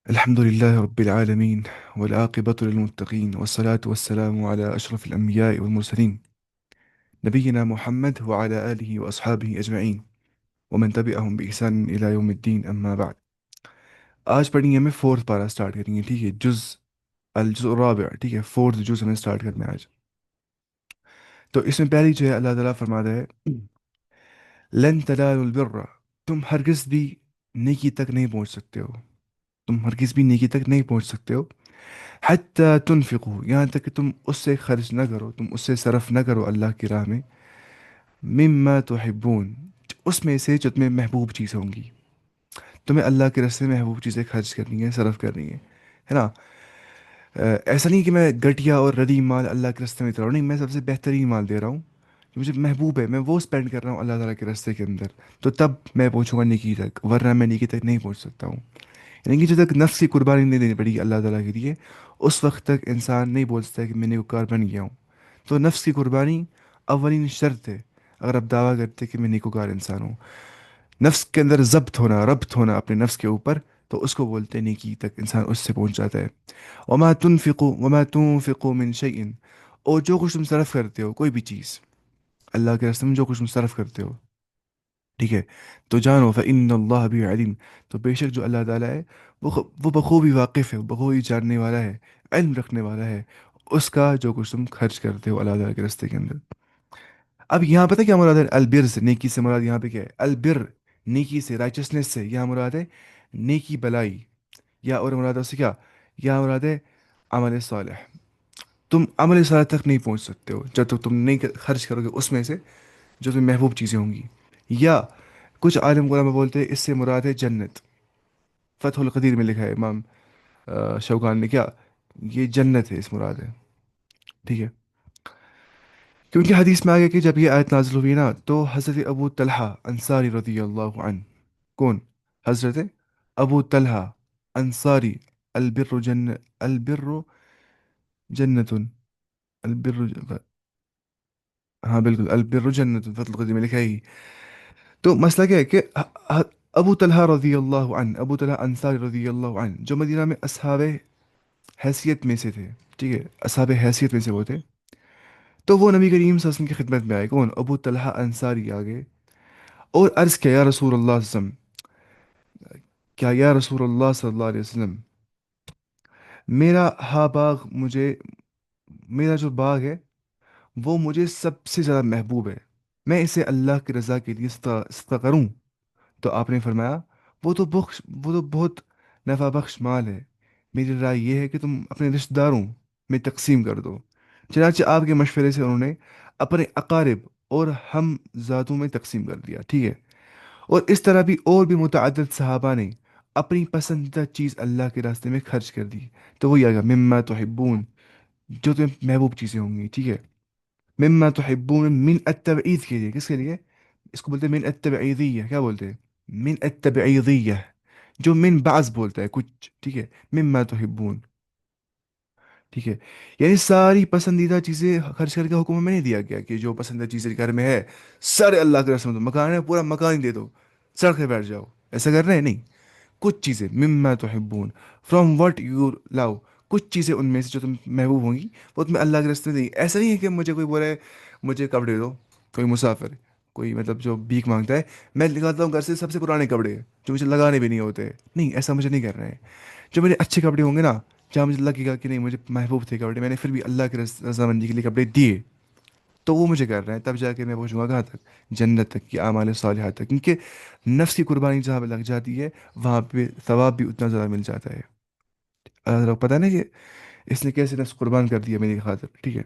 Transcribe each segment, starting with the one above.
الحمد لله رب العالمين، والعاقبة للمتقين، والصلاة والسلام على أشرف الأنبياء والمرسلين، نبينا محمد وعلى آله وأصحابه أجمعين، ومن تبعهم بإحسان إلى يوم الدين، أما بعد. آج پڑھیں گے ہمیں فورتھ پارہ سٹارٹ کریں گے، ٹھیک ہے؟ الجزء الرابع، ٹھیک ہے؟ فورتھ جز ہمیں سٹارٹ کرنا ہے آج. تو اس میں پہلی جو ہے اللہ تعالیٰ فرماتا ہے لن تنالوا البر، تم ہرگز بھی نیکی تک نہیں پہنچ سکتے ہو. تم ہرگز بھی نیکی تک نہیں پہنچ سکتے ہو. حتی تنفقو، یہاں تک کہ تم اس سے خرچ نہ کرو، تم اس سے صرف نہ کرو اللہ کی راہ میں. مما تحبون، اس میں سے جو تمہیں محبوب چیزیں ہوں گی. تمہیں اللہ کے راستے میں محبوب چیزیں خرچ کرنی ہے، صرف کرنی ہے نا؟ ایسا نہیں کہ میں گھٹیا اور ردی مال اللہ کے راستے میں دے رہا ہوں، نہیں، میں سب سے بہترین مال دے رہا ہوں جو مجھے محبوب ہے، میں وہ اسپینڈ کر رہا ہوں اللہ تعالیٰ کے راستے کے اندر. تو تب میں پہنچوں گا نیکی تک، ورنہ میں نیکی تک نہیں پہنچ سکتا ہوں. یعنی کہ جب تک نفس کی قربانی نہیں دینی پڑے گی اللہ تعالیٰ کے لیے، اس وقت تک انسان نہیں بول سکتا کہ میں نیکوکار بن گیا ہوں. تو نفس کی قربانی اولین شرط ہے اگر آپ دعویٰ کرتے کہ میں نیکوکار انسان ہوں. نفس کے اندر ضبط ہونا، ربط ہونا اپنے نفس کے اوپر، تو اس کو بولتے ہیں نیکی تک انسان اس سے پہنچ جاتا ہے. وما تنفقوا من شيء، اور جو کچھ تم صرف کرتے ہو، کوئی بھی چیز اللہ کے راستے میں جو کچھ تم صرف کرتے ہو، ٹھیک ہے، تو جانو فإن اللہ بھی علیم، تو بے شک جو اللہ تعالیٰ ہے وہ بخوبی واقف ہے، بخوبی جاننے والا ہے، علم رکھنے والا ہے اس کا جو کچھ تم خرچ کرتے ہو اللہ تعالیٰ کے راستے کے اندر. اب یہاں پتہ کیا مراد ہے البر سے؟ نیکی سے مراد یہاں پہ کیا ہے؟ البر، نیکی سے، رائچسنس سے یہاں مراد ہے نیکی بلائی، یا اور مراد ہے اس سے کیا؟ یہاں مراد ہے عمل صالح. تم عمل صالح تک نہیں پہنچ سکتے ہو جب تک تم نہیں خرچ کرو گے اس میں سے جو تمہیں محبوب چیزیں ہوں گی. یا کچھ عالم علماء بولتے ہیں اس سے مراد ہے جنت. فتح القدیر میں لکھا ہے امام شوکان نے، کیا یہ جنت ہے اس مراد ہے، ٹھیک ہے؟ کیونکہ حدیث میں آگے کہ جب یہ آیت نازل ہوئی نا تو حضرت ابو طلحہ انصاری رضی اللہ عنہ، کون؟ حضرت ابو طلحہ انصاری، البر جن، البر جنت، البر، ہاں بالکل، البر جنت، فتح القدیر میں لکھا ہے. تو مسئلہ کیا ہے کہ ابو طلحہ رضی اللہ عنہ، ابو طلحہ انصاری رضی اللہ عنہ جو مدینہ میں اصحاب حیثیت میں سے تھے، ٹھیک ہے، اصحاب حیثیت میں سے وہ تھے. تو وہ نبی کریم صلی اللہ علیہ وسلم کی خدمت میں آئے، کون؟ ابو طلحہ انصاری آگے، اور عرض کیا یا رسول اللہ صلی اللہ علیہ وسلم، کیا یا رسول اللہ صلی اللہ علیہ وسلم، میرا ہا باغ مجھے، میرا جو باغ ہے وہ مجھے سب سے زیادہ محبوب ہے، میں اسے اللہ کی رضا کے لیے صدقہ کروں؟ تو آپ نے فرمایا وہ تو بہت نفع بخش مال ہے، میری رائے یہ ہے کہ تم اپنے رشتہ داروں میں تقسیم کر دو. چنانچہ آپ کے مشورے سے انہوں نے اپنے اقارب اور ہم ذاتوں میں تقسیم کر دیا، ٹھیک ہے. اور اس طرح بھی اور بھی متعدد صحابہ نے اپنی پسندیدہ چیز اللہ کے راستے میں خرچ کر دی. تو وہی آ گیا مما تحبون، جو تمہیں محبوب چیزیں ہوں گی، ٹھیک ہے. مما تحبون من التبعید کے لیے، کس کے لیے؟ اس کو بولتے ہیں من التبعیضیہ. کیا بولتے ہیں؟ من التبعیضیہ، جو من بعض بولتا ہے کچھ، ٹھیک ہے، مما تحبون، ٹھیک ہے. یعنی ساری پسندیدہ چیزیں خرچ کرنے کا حکم ہمیں نہیں دیا گیا کہ جو پسندیدہ چیزیں گھر میں ہے سارے اللہ کے رسم دو، مکان ہے پورا مکان ہی دے دو، سڑک پہ بیٹھ جاؤ، ایسا کر رہے ہیں؟ نہیں. کچھ چیزیں مما تحبون، فرام وٹ یو لو، کچھ چیزیں ان میں سے جو تم محبوب ہوں گی وہ تمہیں اللہ کے راستے میں دیں گی. ایسا نہیں ہے کہ مجھے کوئی بولے مجھے کپڑے دو، کوئی مسافر، کوئی مطلب جو بھیک مانگتا ہے، میں نکالتا ہوں گھر سے سب سے پرانے کپڑے جو مجھے لگانے بھی نہیں ہوتے. نہیں، ایسا مجھے نہیں کرنا ہے. جو میرے اچھے کپڑے ہوں گے نا، جہاں مجھے لگے گا کہ نہیں مجھے محبوب تھے کپڑے، میں نے پھر بھی اللہ کی رضامندی کے لیے کپڑے دیے، تو وہ مجھے کر رہے ہیں. تب جا کے میں پہنچوں گا کہاں تک؟ جنت تک، کی اعمال صالحات تک. کیونکہ نفس کی قربانی جہاں پہ لگ جاتی ہے وہاں پہ ثواب بھی اتنا زیادہ مل جاتا ہے. اگر آپ پتہ نا کہ اس نے کیسے نفس قربان کر دیا میری خاطر، ٹھیک ہے.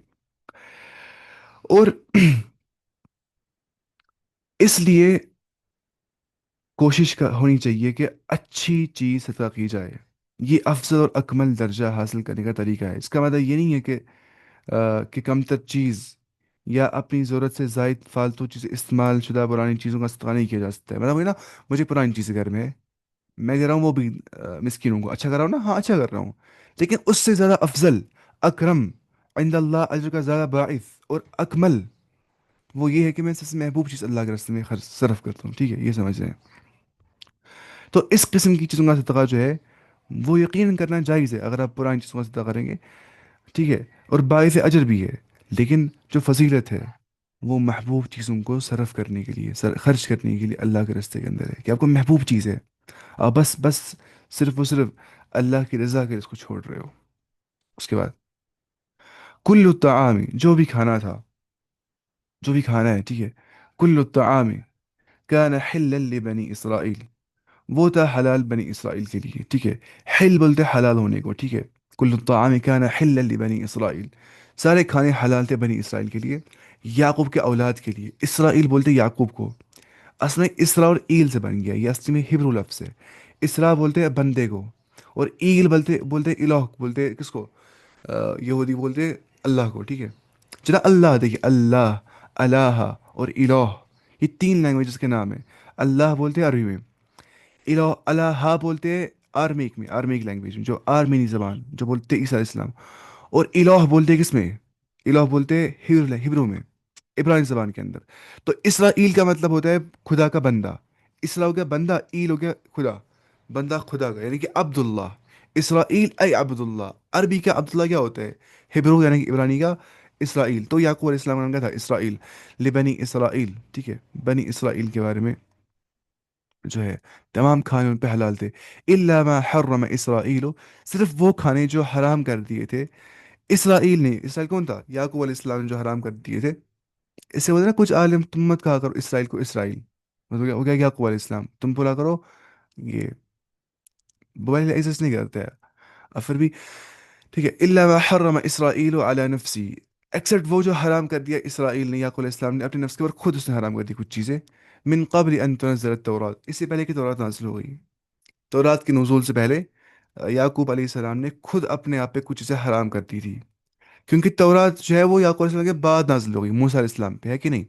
اور اس لیے کوشش ہونی چاہیے کہ اچھی چیز صدقہ کی جائے. یہ افضل اور اکمل درجہ حاصل کرنے کا طریقہ ہے. اس کا مطلب یہ نہیں ہے کہ کم تر چیز یا اپنی ضرورت سے زائد فالتو چیزیں، استعمال شدہ پرانی چیزوں کا استعمال نہیں کیا جا سکتا ہے. مطلب وہی نا، مجھے پرانی چیزیں گھر میں ہے، میں کہہ رہا ہوں وہ بھی مسکینوں کو اچھا کر رہا ہوں نا، ہاں اچھا کر رہا ہوں، لیکن اس سے زیادہ افضل، اکرم عند اللہ، اجر کا زیادہ باعث اور اکمل وہ یہ ہے کہ میں سب سے محبوب چیز اللہ کے راستے میں خرچ صرف کرتا ہوں، ٹھیک ہے، یہ سمجھ رہے ہیں. تو اس قسم کی چیزوں کا صدقہ جو ہے وہ یقین کرنا جائز ہے اگر آپ پرانی چیزوں کا صدقہ کریں گے، ٹھیک ہے، اور باعث اجر بھی ہے، لیکن جو فضیلت ہے وہ محبوب چیزوں کو صرف کرنے کے لیے، خرچ کرنے کے لیے اللہ کے راستے کے اندر ہے، کہ آپ کو محبوب چیز ہے، آپ بس صرف و صرف اللہ کی رضا کے لیے اس کو چھوڑ رہے ہو۔ اس کے بعد کل الطعام، جو بھی کھانا تھا، جو بھی کھانا ہے، ٹھیک ہے، کل الطعام کان حلا لبنی اسرائیل، وہ تھا حلال بنی اسرائیل کے لیے، ٹھیک ہے، حل بولتے حلال ہونے کو، ٹھیک ہے، کل الطعام کان حلا لبنی اسرائیل، سارے کھانے حلال تھے بنی اسرائیل کے لیے، یعقوب کے اولاد کے لیے، اسرائیل بولتے یعقوب کو، اصل میں اسرا اور ایل سے بن گیا، یہ اصل میں ہبرو لفظ ہے، اسرا بولتے ہیں بندے کو، اور ایل بولتے بولتے الہ بولتے کس کو، یہودی بولتے اللہ کو، ٹھیک ہے، چلا اللہ، دیکھیے اللہ، الہ اور الہ، یہ تین لینگویجز کے نام ہیں، اللہ بولتے ہیں عربی میں، الہ الہ بولتے ہیں آرمیک میں، آرمیک لینگویج میں، جو آرمینی زبان جو بولتے ہیں عیسیٰ علیہ السلام، اور الہ بولتے ہیں کس میں، الہ بولتے ہیں ہبرو میں، عبرانی زبان کے اندر، تو اسرائیل کا مطلب ہوتا ہے خدا کا بندہ، اسرا ہو گیا بندہ، ایل ہو گیا خدا، بندہ خدا کا، یعنی کہ عبداللہ، اسرائیل اے عبداللہ، عربی کا عبداللہ کیا ہوتا ہے، ہبرو یعنی کہ عبرانی کا اسرائیل، تو یعقوب علیہ السلام کا نام کیا تھا، اسرائیل، لبنی اسرائیل، ٹھیک ہے، بنی اسرائیل کے بارے میں جو ہے تمام کھانے ان پہ حلال تھے، الا ما حرم اسرائیل، صرف وہ کھانے جو حرام کر دیے تھے اسرائیل نے، اسرائیل کون تھا، یعقوب علیہ السلام نے جو حرام کر دیے تھے، اس سے بولتے ہیں نا کچھ عالم، تم مت کہا کرو اسرائیل کو اسرائیل، مطلب ہو گیا یعقوب علیہ السلام، تم بولا کرو یہ، موبائل عزت نہیں کرتے ہیں، اور پھر بھی ٹھیک ہے، الا ما حرم اسرائیل علی نفسی، ایکسپٹ وہ جو حرام کر دیا اسرائیل نے، یعقوب علیہ السلام نے اپنے نفس کے اوپر، خود اس نے حرام کر دی کچھ چیزیں، من قبل ان تنزل التورات، اس سے پہلے کہ تورات نازل ہو گئی، تورات کے نزول سے پہلے یعقوب علیہ السلام نے خود اپنے آپ پہ کچھ چیزیں حرام کر دی تھی، کیونکہ تورات جو ہے وہ یعقوب علیہ السلام کے بعد نازل ہو گئی موسیٰ علیہ السلام پہ، ہے کہ نہیں،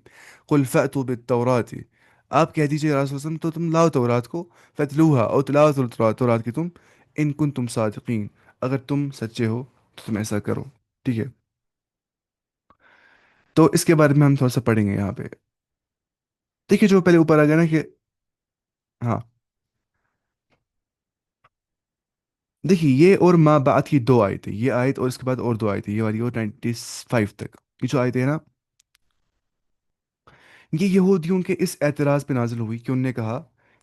قل فأتوا بالتورات، آپ کہہ دیجئے یا رسول اللہ، تو تم لاؤ تورات کو، فتلوہا، اور تلاوت کرو تورات کی تم، ان کن تم صادقین، اگر تم سچے ہو تو تم ایسا کرو، ٹھیک ہے، تو اس کے بارے میں ہم تھوڑا سا پڑھیں گے یہاں پہ، دیکھیے جو پہلے اوپر آ گیا نا کہ، ہاں، دیکھیے یہ اور ماں بعد کی دو آیتیں، یہ آیت اور اس کے بعد اور دو آیتیں، یہ والی اور 95 تک، یہ جو آیتیں ہیں نا، یہ یہودیوں کے اس اعتراض پہ نازل ہوئی کہ انہوں نے کہا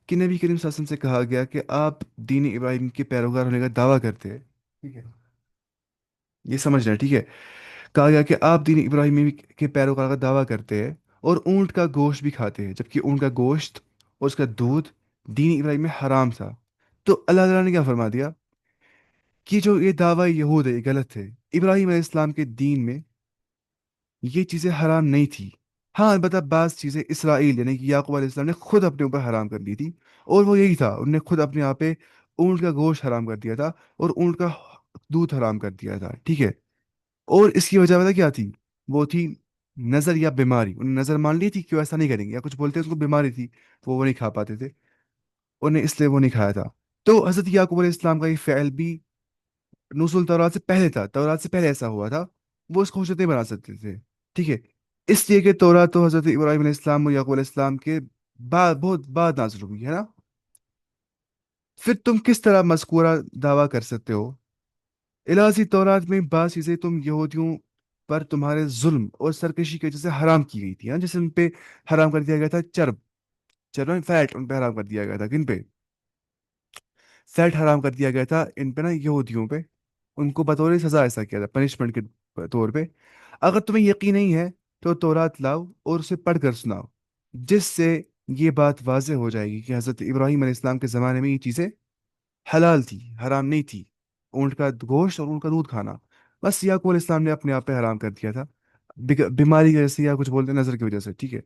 کہ نبی کریم صلی اللہ علیہ وسلم سے کہا گیا کہ آپ دین ابراہیم کے پیروکار ہونے کا دعویٰ کرتے ہیں، ٹھیک ہے، یہ سمجھ رہے ہیں، ٹھیک ہے، کہا گیا کہ آپ دین ابراہیم کے پیروکار کا دعویٰ کرتے ہیں اور اونٹ کا گوشت بھی کھاتے ہیں، جبکہ اونٹ کا گوشت اور اس کا دودھ دین ابراہیم میں حرام تھا، تو اللہ تعالیٰ نے کیا فرما دیا کہ جو یہ دعویٰ یہود ہے یہ غلط ہے، ابراہیم علیہ السلام کے دین میں یہ چیزیں حرام نہیں تھی، ہاں البتہ بعض چیزیں اسرائیل یعنی کہ یعقوب علیہ السلام نے خود اپنے اوپر حرام کر لی تھی، اور وہ یہی تھا، انہوں نے خود اپنے آپ پہ اونٹ کا گوشت حرام کر دیا تھا اور اونٹ کا دودھ حرام کر دیا تھا، ٹھیک ہے، اور اس کی وجہ پتہ کیا تھی، وہ تھی نظر یا بیماری، انہوں نے نظر مان لی تھی کہ وہ ایسا نہیں کریں گے، یا کچھ بولتے ہیں اس کو بیماری تھی، وہ نہیں کھا پاتے تھے، انہیں اس لیے وہ نہیں کھایا تھا، تو حضرت یعقوب علیہ السلام کا یہ فعل بھی نزول تورات سے پہلے تھا، تورات سے پہلے ایسا ہوا تھا، وہ اس کو حجت نہیں بنا سکتے تھے، ٹھیک ہے، اس لیے کہ تورات تو حضرت ابراہیم علیہ السلام اور یعقوب علیہ السلام کے بعد، بہت بعد نازل ہوئی ہے نا، پھر تم کس طرح مذکورہ دعویٰ کر سکتے ہو، الہی تورات میں بعض چیزیں تم یہودیوں پر تمہارے ظلم اور سرکشی کی وجہ سے حرام کی گئی تھی، ہاں، جیسے ان پہ حرام کر دیا گیا تھا چرب، چرب فیٹ ان پہ حرام کر دیا گیا تھا، کن پہ، فیٹ حرام کر دیا گیا تھا ان پہ نا، یہودیوں پہ، ان کو بطور سزا ایسا کیا تھا پنشمنٹ کے طور پہ، اگر تمہیں یقین نہیں ہے تو تورات لاؤ اور اسے پڑھ کر سناؤ، جس سے یہ بات واضح ہو جائے گی کہ حضرت ابراہیم علیہ السلام کے زمانے میں یہ چیزیں حلال تھی، حرام نہیں تھی، اونٹ کا گوشت اور اونٹ کا دودھ کھانا، بس یعقوب علیہ السلام نے اپنے آپ پہ حرام کر دیا تھا، بیماری کی وجہ سے، یا کچھ بولتے ہیں نظر کی وجہ سے، ٹھیک ہے،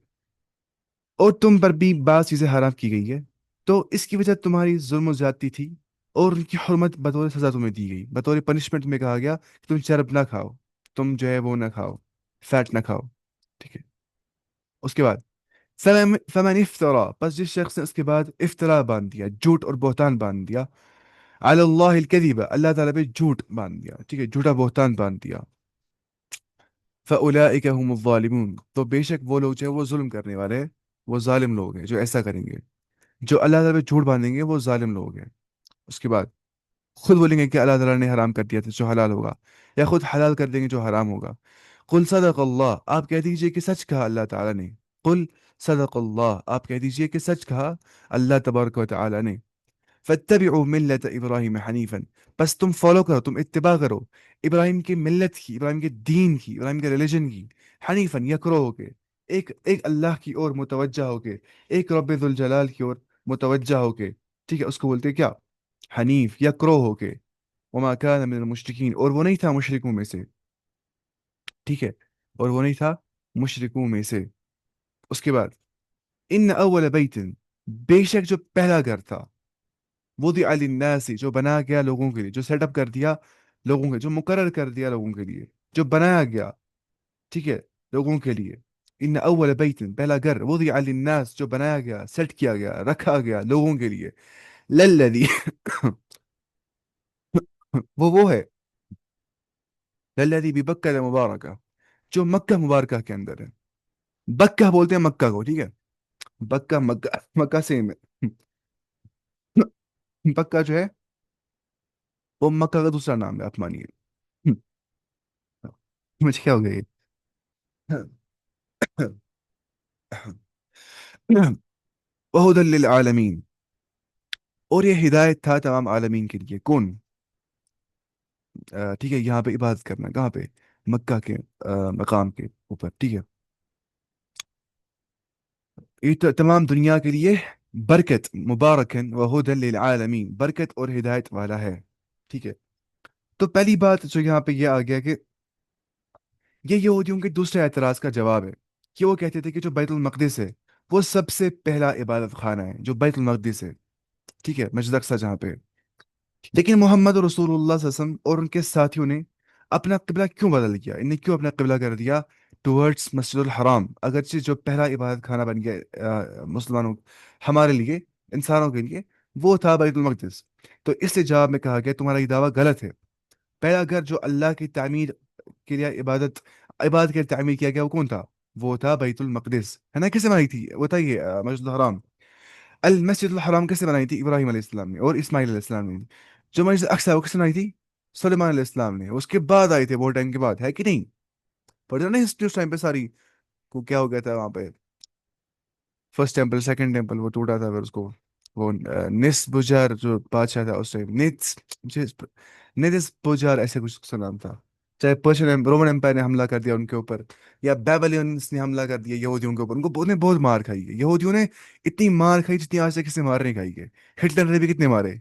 اور تم پر بھی بعض چیزیں حرام کی گئی ہے، تو اس کی وجہ تمہاری ظلم و زیادتی تھی، اور ان کی حرمت بطور سزا تمہیں دی گئی، بطور پنشمنٹ میں کہا گیا کہ تم چرب نہ کھاؤ، تم جو ہے وہ نہ کھاؤ، فیٹ نہ کھاؤ، ٹھیک ہے، اس کے بعد فمن افطرا، بس جس شخص نے اس کے بعد افطرا باندھ دیا، جھوٹ اور بہتان باندھ دیا، علی اللہ الکذب، اللہ تعالیٰ پہ جھوٹ باندھ دیا، ٹھیک ہے، جھوٹا بہتان باندھ دیا، فاولئک هم الظالمون، تو بے شک وہ لوگ جو ہے وہ ظلم کرنے والے ہیں، وہ ظالم لوگ ہیں جو ایسا کریں گے، جو اللہ تعالیٰ پہ جھوٹ باندھیں گے وہ ظالم لوگ ہیں، اس کے بعد خود بولیں گے کہ اللہ تعالیٰ نے حرام کر دیا تھا جو حلال ہوگا، یا خود حلال کر دیں گے جو حرام ہوگا۔ قل صدق اللہ، آپ کہہ دیجئے کہ سچ کہا اللہ تعالیٰ نے۔ قل صدق اللہ، آپ کہہ دیجئے کہ سچ کہا اللہ تبارک و تعالیٰ نے۔ فاتبعوا ملت ابراہیم حنیفا، بس تم فالو کرو، تم اتباع کرو ابراہیم کی ملت کی، ابراہیم کے دین کی، ابراہیم کے ریلیجن کی، حنیفا یکرو ہو کے، ایک اللہ کی اور متوجہ ہو کے، ایک رب ذوالجلال کی اور متوجہ ہو کے، ٹھیک ہے، اس کو بولتے ہیں کیا؟ حنیف، یکرو ہو کے۔ وما كان من المشرکین، اور وہ نہیں تھا مشرکوں میں سے، ٹھیک ہے، اور وہ نہیں تھا مشرکوں میں سے۔ اس کے بعد ان اول بیت، بے شک جو پہلا گھر تھا، وضع للناس، جو بنایا گیا لوگوں کے لیے، جو سیٹ اپ کر دیا لوگوں کے، جو مقرر کر دیا لوگوں کے لیے، جو بنایا گیا، ٹھیک ہے، لوگوں کے لیے۔ ان اول بیت، پہلا گھر، وضع للناس، جو بنایا گیا، سیٹ کیا گیا، رکھا گیا لوگوں کے لیے، للذی وہ ہے، للذی ببکہ مبارکہ، جو مکہ مبارکہ کے اندر ہے۔ بکہ بولتے ہیں مکہ کو، ٹھیک ہے، بکہ مکہ، مکہ سیم ہے۔ بکہ جو ہے وہ مکہ کا دوسرا نام ہے، آپ مانیے۔ مجھے کیا ہو گیا یہ؟ وہدى للعالمین، اور یہ ہدایت تھا تمام عالمین کے لیے۔ کون؟ ٹھیک ہے، یہاں پہ عبادت کرنا کہاں پہ؟ مکہ کے مقام کے اوپر، ٹھیک ہے، یہ تو تمام دنیا کے لیے برکت، مبارکن وہدى للعالمین، برکت اور ہدایت والا ہے، ٹھیک ہے۔ تو پہلی بات جو یہاں پہ یہ آ گیا کہ یہ یہودیوں کے دوسرے اعتراض کا جواب ہے، کہ وہ کہتے تھے کہ جو بیت المقدس ہے وہ سب سے پہلا عبادت خانہ ہے، جو بیت المقدس ہے، ٹھیک ہے، مسجد اقصی جہاں پہ۔ لیکن محمد رسول اللہ صلی اللہ علیہ وسلم اور ان کے ساتھیوں نے اپنا قبلہ کیوں بدل دیا؟ انہیں کیوں اپنا قبلہ کر دیا ٹورڈس مسجد الحرام، اگرچہ جو پہلا عبادت خانہ بن گیا مسلمانوں، ہمارے لیے، انسانوں کے لیے، وہ تھا بیت المقدس۔ تو اس لیے جواب میں کہا گیا تمہارا یہ دعویٰ غلط ہے، پہلا گھر جو اللہ کی تعمیر کے لیے عبادت کے لیے تعمیر کیا گیا وہ کون تھا؟ وہ تھا بیت المقدس، ہے نا؟ کیسے بنائی تھی؟ وہ تھا یہ مسجد الحرام۔ المسجد الحرام کیسے بنائی تھی؟ ابراہیم علیہ السلام نے اور اسماعیل علیہ السلام نے۔ جو مسجد اقصی وہ کیسے بنائی تھی؟ سلیمان علیہ السلام نے، اس کے بعد آئے تھے، بہت ٹائم کے بعد، ہے کہ نہیں؟ پڑھ نا ہسٹری اس ٹائم پہ ساری، کو کیا ہو گیا تھا وہاں پہ؟ فرسٹ ٹیمپل، سیکنڈ ٹیمپل وہ ٹوٹا تھا، پھر اس کو وہ نس بجار جو بادشاہ تھا اس ٹائم، نس بجار ایسے کچھ اس کا نام تھا، چاہے پرشین رومن امپائر نے حملہ کر دیا ان کے اوپر، یا بیبلینس نے حملہ کر دیا یہودیوں کے اوپر، ان کو نے بہت مار کھائی ہے یہودیوں نے، اتنی مار کھائی جتنی آج تک کسی نے مار نہیں کھائی ہے۔ ہٹلر نے بھی کتنے مارے؟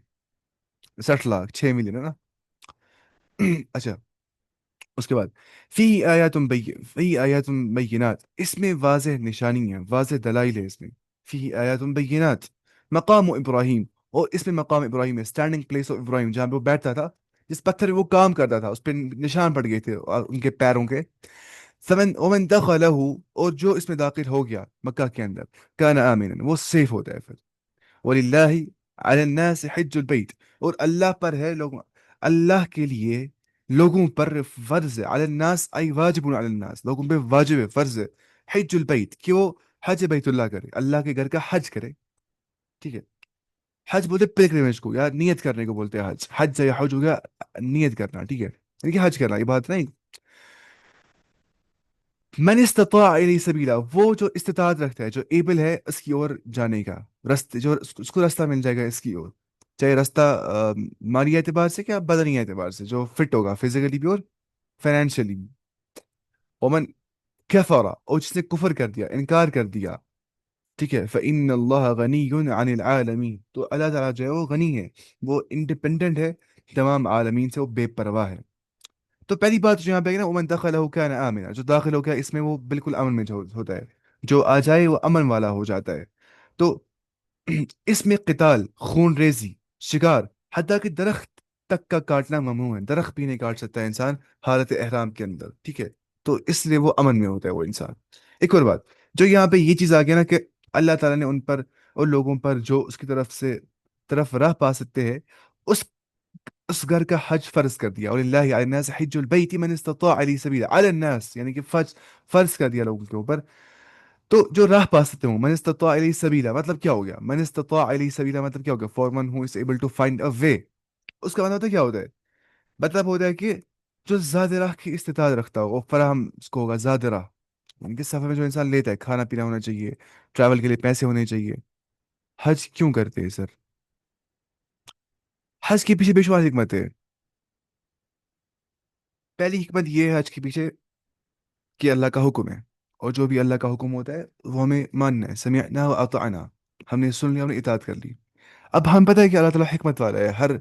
60 لاکھ، 6 ملین، ہے نا؟ اچھا، اس کے بعد فی آیات بینات، اس میں واضح نشانی ہے، واضح دلائل ہے اس میں۔ فی آیات بینات، مقام ابراہیم، اور اس میں مقام ابراہیم ہے، اسٹینڈنگ پلیس آف ابراہیم، جہاں پہ وہ بیٹھتا تھا، جس پتھر پہ وہ کام کرتا تھا، اس پہ نشان پڑ گئے تھے ان کے پیروں کے۔ ومن دخلہ، اور جو اس میں داخل ہو گیا مکہ کے اندر، کان آمنا، وہ سیف ہوتا ہے پھر۔ وَلِلَّهِ عَلَى النَّاسِ حِجُّ الْبَيْتِ، اور اللہ پر ہے لوگوں، اللہ کے لیے لوگوں پر فرض ہے، علی الناس ای واجب علی الناس، لوگوں پہ واجب ہے، فرض ہے، حج البیت، کہ وہ حج بیت اللہ کرے، اللہ کے گھر کا حج کرے، ٹھیک ہے۔ حج بولتے پلگریمیج کو، یا نیت کرنے کو بولتے ہیں حج، حج سے حج ہو گیا نیت کرنا، ٹھیک ہے، یعنی کہ حج کرنا، یہ بات نہیں۔ من استطاع الی سبیلا، وہ جو استطاعت رکھتا ہے، جو ایبل ہے اس کی اور جانے کا، رستے جو اس کو راستہ مل جائے گا اس کی اور، چاہے رستہ مالی اعتبار سے کیا بدنی اعتبار سے، جو فٹ ہوگا فزیکلی بھی اور فائنینشلی بھی۔ ومن کفر، اور جس نے کفر کر دیا، انکار کر دیا، ٹھیک ہے، فإن اللہ غنی عن العالمین، تو اللہ تعالیٰ جو ہے وہ غنی ہے، وہ انڈیپینڈنٹ ہے تمام عالمین سے، وہ بے پرواہ ہے۔ تو پہلی بات جو یہاں پہ ہے نا، ومن دخلہ کان آمنا، جو داخل ہو گیا اس میں وہ بالکل امن میں ہوتا ہے، جو آ جائے وہ امن والا ہو جاتا ہے۔ تو اس میں قتال، خون ریزی، شکار، حتیٰ کہ درخت تک کا کاٹنا ممنوع ہے، درخت بھی نہیں کاٹ سکتا ہے انسان حالت احرام کے اندر، ٹھیک ہے، تو اس لیے وہ امن میں ہوتا ہے وہ انسان۔ ایک اور بات جو یہاں پہ یہ چیز آ گیا نا، کہ اللہ تعالیٰ نے ان پر اور لوگوں پر جو اس کی طرف راہ پا سکتے ہیں، اس اس گھر کا حج فرض کر دیا، اور اللہ علی الناس حج البیت من استطاع علی سبیل، علی الناس یعنی کہ فرض کر دیا لوگوں کے اوپر، تو جو راہ پا سکتے ہوں، من استطاع الی سبیلا، مطلب کیا ہو گیا؟ من استطاع الی سبیلا مطلب کیا ہو گیا؟ For one who is able to find a way, اس کا مطلب کیا ہوتا ہے؟ مطلب ہوتا ہے کہ جو زیادہ راہ کی استطاعت رکھتا ہو وہ فراہم اس کو ہوگا زیادہ راہ، ان کے سفر میں جو انسان لیتا ہے کھانا پینا ہونا چاہیے، ٹریول کے لیے پیسے ہونے چاہیے۔ حج کیوں کرتے ہیں سر؟ حج کے پیچھے بے شمار حکمت ہے۔ پہلی حکمت یہ ہے حج کے پیچھے کہ اللہ کا حکم ہے، اور جو بھی اللہ کا حکم ہوتا ہے وہ ہمیں ماننا ہے، سمعنا و اطعنا، ہم نے سن لیا، ہم نے اطاعت کر لی۔ اب ہم پتہ ہے کہ اللہ تعالیٰ حکمت والا ہے، ہر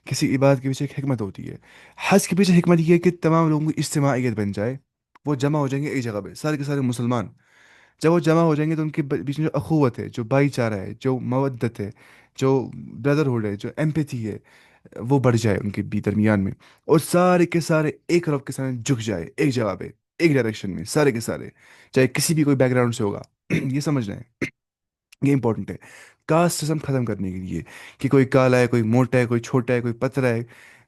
کسی عبادت کے پیچھے ایک حکمت ہوتی ہے۔ حج کے پیچھے حکمت یہ ہے کہ تمام لوگوں کی اجتماعیت بن جائے، وہ جمع ہو جائیں گے ایک جگہ پہ، سارے کے سارے مسلمان۔ جب وہ جمع ہو جائیں گے تو ان کے بیچ میں جو اخوت ہے، جو بھائی چارہ ہے، جو مودت ہے، جو بردرہڈ ہے، جو ایمپیتھی ہے، وہ بڑھ جائے ان کے بھی درمیان میں، اور سارے کے سارے ایک رب کے سامنے جھک جائے ایک جگہ پہ، ایک ڈائریکشن میں، سارے کے سارے، چاہے کسی بھی کوئی بیک گراؤنڈ سے ہوگا۔ یہ سمجھ رہے ہیں؟ یہ امپورٹنٹ ہے کاسٹ سسٹم ختم کرنے کے لیے، کہ کوئی کالا ہے، کوئی موٹا ہے، کوئی چھوٹا ہے، کوئی پتلا ہے،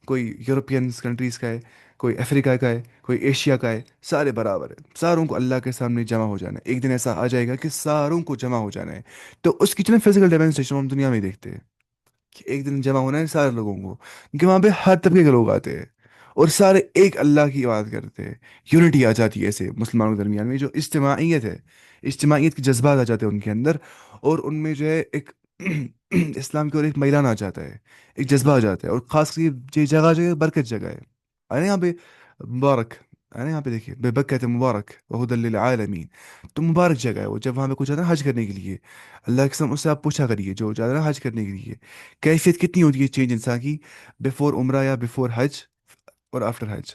کوئی یورپین کنٹریز کا ہے، کوئی افریقہ کا ہے، کوئی ایشیا کا ہے، سارے برابر ہیں، ساروں کو اللہ کے سامنے جمع ہو جانا ہے۔ ایک دن ایسا آ جائے گا کہ ساروں کو جمع ہو جانا ہے، تو اس کی جو فزیکل ڈیمونسٹریشن ہم دنیا میں دیکھتے ہیں کہ ایک دن جمع ہونا ہے سارے لوگوں کو، کیونکہ وہاں پہ ہر طبقے کے لوگ آتے ہیں اور سارے ایک اللہ کی عبادت کرتے ہیں، یونٹی آ جاتی ہے ایسے مسلمانوں کے درمیان میں، جو اجتماعیت ہے، اجتماعیت کے جذبات آ جاتے ہیں ان کے اندر، اور ان میں جو ہے ایک اسلام کی اور ایک میلان آ جاتا ہے، ایک جذبہ آ جاتا ہے، اور خاص کر یہ جگہ جو ہے برکت جگہ ہے، یہاں پہ مبارک، یہاں پہ دیکھیے بے بکت مبارک وہدل للعالمین، تو مبارک جگہ ہے وہ، جب وہاں پہ کچھ آتا ہے حج کرنے کے لیے، اللہ کے قسم اس سے آپ پوچھا کریے جو جاتا ہے نا حج کرنے کے لیے، کیفیت کتنی ہوتی ہے چینج انسان کی، بفور عمرہ یا بفور حج اور آفٹر حج۔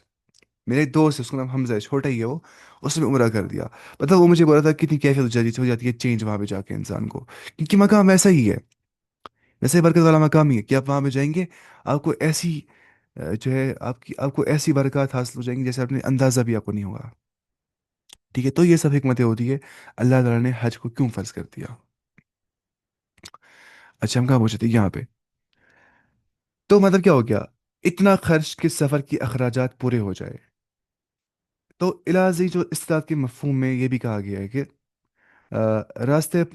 میرے ایک دوست ہے، اس کا نام حمزہ ہے، چھوٹا ہی ہے وہ، اس نے عمرہ کر دیا، مطلب وہ مجھے بولا تھا کتنی کیفیت ہو جاتی ہے چینج وہاں پہ جا کے انسان کو، کیونکہ مقام ویسا ہی ہے، ویسے ہی برکت والا مقام ہی ہے کہ آپ وہاں پہ جائیں گے، آپ کو ایسی جو ہے آپ کو ایسی برکات حاصل ہو جائیں گی جیسے اپنے اندازہ بھی آپ کو نہیں ہوگا۔ ٹھیک ہے، تو یہ سب حکمتیں ہوتی ہے اللہ تعالیٰ نے حج کو کیوں فرض کر دیا۔ اچھا ہم کہاں پہنچے تھے؟ یہاں پہ، تو مطلب کیا ہو گیا؟ اتنا خرچ کہ سفر کی اخراجات پورے ہو جائے۔ تو الہذی جو استطاعت کے مفہوم میں یہ بھی کہا گیا ہے کہ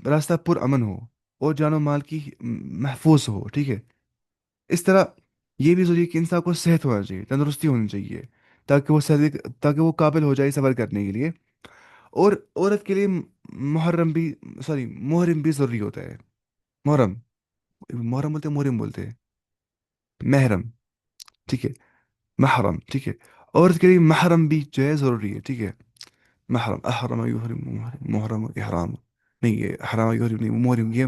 راستہ پر امن ہو اور جان و مال کی محفوظ ہو، ٹھیک ہے؟ اس طرح یہ بھی ضروری ہے کہ انسان کو صحت ہونا چاہیے، تندرستی ہونی چاہیے، تاکہ وہ قابل ہو جائے سفر کرنے کے لیے، اور عورت کے لیے محرم بھی، سوری محرم بھی ضروری ہوتا ہے۔ محرم، محرم بولتے ہیں، محرم بولتے ہیں، محرم، ٹھیک ہے، محرم، ٹھیک ہے، عورت کے لیے محرم بھی جو ہے ضروری ہے، ٹھیک ہے؟ محرم، احرم یحرم، محرم، محرم احرام، نہیں یہ احرام یحرم نہیں، محرم یہ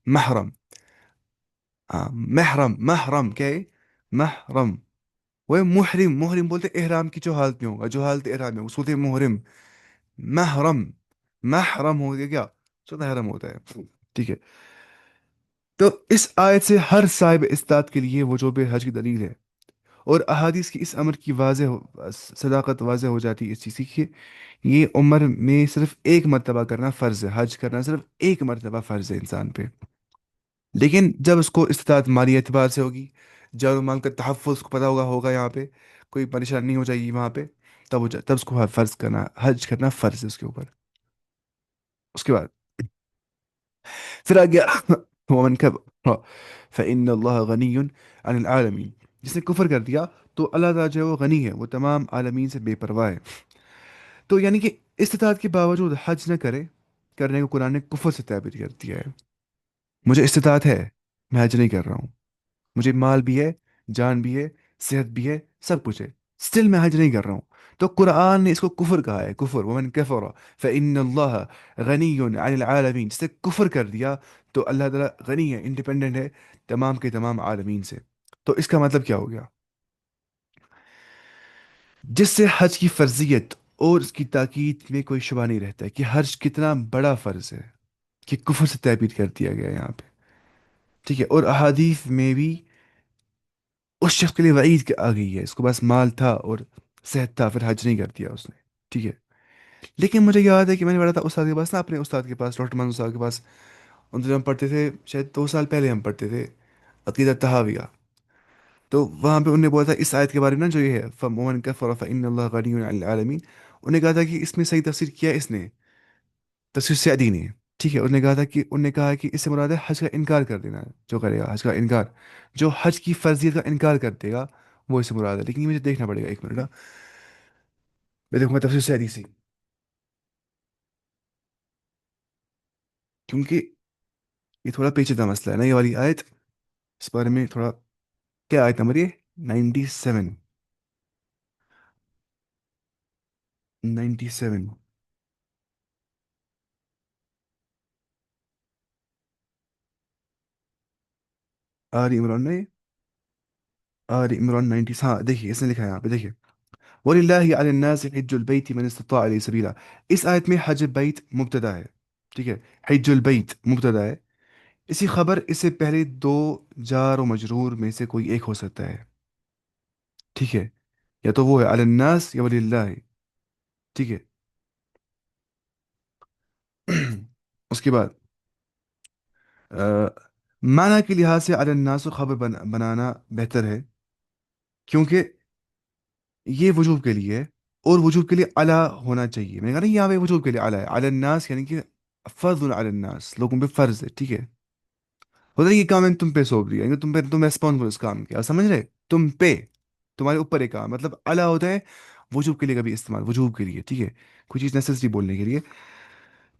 محرم، محرم، محرم کیا ہے؟ محرم، وہ محرم، محرم بولتے ہیں احرام کی جو حالت میں ہوگا، جو حالت احرام میں ہوگا، اس کو بولتے ہیں محرم۔ محرم، محرم ہو گیا کیا؟ سو محرم ہوتا ہے، ٹھیک ہے؟ تو اس آیت سے ہر صاحب استاد کے لیے وجوب حج کی دلیل ہے، اور احادیث کی اس امر کی صداقت واضح ہو جاتی ہے اس چیز کی کہ یہ عمر میں صرف ایک مرتبہ کرنا فرض ہے، حج کرنا صرف ایک مرتبہ فرض ہے انسان پہ، لیکن جب اس کو استطاعت مالی اعتبار سے ہوگی، جان و مال کا تحفظ کو پتہ ہوگا یہاں پہ کوئی پریشانی نہیں ہو جائے گی وہاں پہ، تب اس کو فرض کرنا، حج کرنا فرض ہے اس کے اوپر۔ اس کے بعد پھر آ گیا ومن کفر فإن اللہ غنی عن العالمین، جس نے کفر کر دیا تو اللہ تعالیٰ جو ہے وہ غنی ہے، وہ تمام عالمین سے بے پرواہ ہے۔ تو یعنی کہ استطاعت کے باوجود حج نہ کرنے کو قرآن نے کفر سے تعبیر کر دیا ہے۔ مجھے استطاعت ہے، میں حج نہیں کر رہا ہوں، مجھے مال بھی ہے، جان بھی ہے، صحت بھی ہے، سب کچھ ہے، اسٹل میں حج نہیں کر رہا ہوں، تو قرآن نے اس کو کفر کہا ہے، کفر، ومن کفر فإن اللہ غنی عن العالمین، جس نے کفر کر دیا تو اللہ تعالیٰ غنی ہے، انڈیپینڈنٹ ہے تمام کے تمام عالمین سے۔ تو اس کا مطلب کیا ہو گیا؟ جس سے حج کی فرضیت اور اس کی تاکید میں کوئی شبہ نہیں رہتا ہے کہ حج کتنا بڑا فرض ہے، کہ کفر سے تعبیر کر دیا گیا ہے یہاں پہ، ٹھیک ہے؟ اور احادیث میں بھی اس شخص کے لیے وعید آ گئی ہے، اس کو بس مال تھا اور صحت تھا، پھر حج نہیں کر دیا اس نے، ٹھیک ہے؟ لیکن مجھے یاد ہے کہ میں نے پڑھا تھا استاد کے پاس نا، اپنے استاد کے پاس، ڈاکٹر منظور صاحب کے پاس، ان سے ہم پڑھتے تھے، شاید 2 سال پہلے ہم پڑھتے تھے عقیدہ تحاویہ، تو وہاں پہ انہوں نے بولا تھا اس آیت کے بارے میں نا، جو یہ ہے فَمَن كَفَرَ فَإِنَّ اللَّهَ غَنِيٌّ عَنِ الْعَالَمِينَ، انہوں نے کہا تھا کہ اس میں صحیح تفسیر کیا ہے اس نے، تفسیر سعدی نے، ٹھیک ہے، انہوں نے کہا ہے کہ اس سے مراد ہے حج کا انکار کر دینا ہے، جو کرے گا حج کا انکار، جو حج کی فرضیت کا انکار کر دے گا، وہ اس سے مراد ہے، لیکن یہ مجھے دیکھنا پڑے گا، ایک منٹ نا، میں دیکھوں گا تفصیل سے حدیث سے، کیونکہ یہ تھوڑا پیچیدہ مسئلہ ہے نا، یہ والی آیت، اس بارے میں تھوڑا، کیا آیت نمبر یہ 97، 97، آل عمران میں، آل عمران 90، ہاں دیکھیے اس نے لکھا ہے یہاں پہ، دیکھیے وَلِلَّهِ عَلَى النَّاسِ حِجُّ الْبَيْتِ مَنِ اسْتَطَاعَ إِلَيْهِ سَبِيلًا، اس آیت میں حج بیت مبتدا ہے، ٹھیک ہے، حج البیت مبتدا ہے، اسی خبر اس سے پہلے دو جار و مجرور میں سے کوئی ایک ہو سکتا ہے، ٹھیک ہے، یا تو وہ ہے علی الناس یا ولی اللہ، ٹھیک ہے۔ اس کے بعد آ، معنی کے لحاظ سے علی الناس کو خبر بنانا بہتر ہے، کیونکہ یہ وجوب کے لیے ہے، اور وجوب کے لیے اعلیٰ ہونا چاہیے، میں نے کہا نا یہاں پہ وجوب کے لیے اعلیٰ ہے، علی الناس یعنی کہ فرض علی الناس، لوگوں پہ فرض ہے، ٹھیک ہے، ہوتا ہے یہ کام میں نے تم پہ سونپ دیا، یعنی تم ریسپانسبل اس کام کے، آپ سمجھ رہے، تم پہ، تمہارے اوپر ایک کام، مطلب اعلیٰ ہوتا ہے وجوب کے لیے، کبھی استعمال وجوب کے لیے، ٹھیک ہے، کوئی چیز نیسیسری بولنے کے لیے،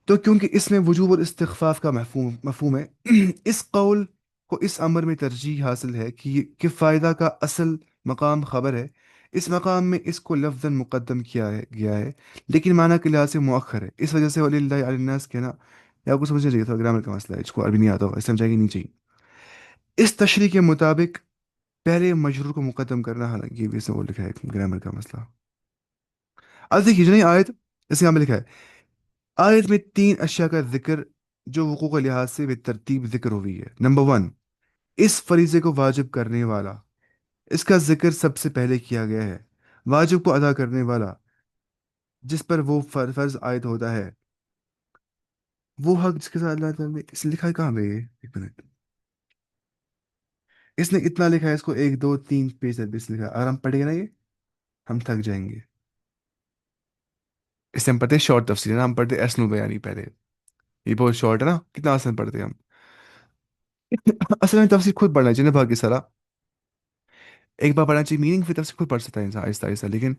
تو کیونکہ اس میں وجوب اور استخفاف کا مفہوم ہے، اس قول کو اس امر میں ترجیح حاصل ہے کہ فائدہ کا اصل مقام خبر ہے، اس مقام میں اس کو لفظاً مقدم کیا ہے گیا ہے، لیکن معنی کے لحاظ سے مؤخر ہے، اس وجہ سے ولی اللہ علی الناس کہنا، یا آپ کو سمجھنا چاہیے تھا، گرامر کا مسئلہ ہے، اس کو عربی نہیں آتا ہوگا، اس سمجھائے گی نہیں چاہیے، اس تشریح کے مطابق پہلے مجرور کو مقدم کرنا، حالانکہ یہ بھی اس میں وہ لکھا ہے گرامر کا مسئلہ، اب دیکھیے جو نہیں آیت، اس میں یہاں پہ لکھا ہے، آیت میں تین اشیاء کا ذکر جو وقوع کے لحاظ سے بے ترتیب ذکر ہوئی ہے، نمبر ون، اس فریضے کو واجب کرنے والا، اس کا ذکر سب سے پہلے کیا گیا ہے، واجب کو ادا کرنے والا، جس پر وہ فرض عائد ہوتا ہے، وہ حق جس کے ساتھ اللہ تعالیٰ نے، اس نے لکھا ہے کہاں پہ یہ، ایک منٹ، اس نے اتنا لکھا ہے، اس کو ایک دو تین پیج تک اس لکھا ہے، اگر ہم پڑھیں گے نا یہ، ہم تھک جائیں گے، اس سے ہم پڑھتے ہیں شارٹ تفسیر ہے نا، ہم پڑھتے ہیں اسنو بیانی پہلے، یہ بہت شارٹ ہے نا، کتنا آسان پڑھتے ہیں ہم، اصل میں تفسیر خود پڑھنا چاہیے نا، باقی سارا ایک بار پڑھنا چاہیے، میننگ پھر تفسیر خود پڑھ سکتا ہے انسان آہستہ آہستہ، لیکن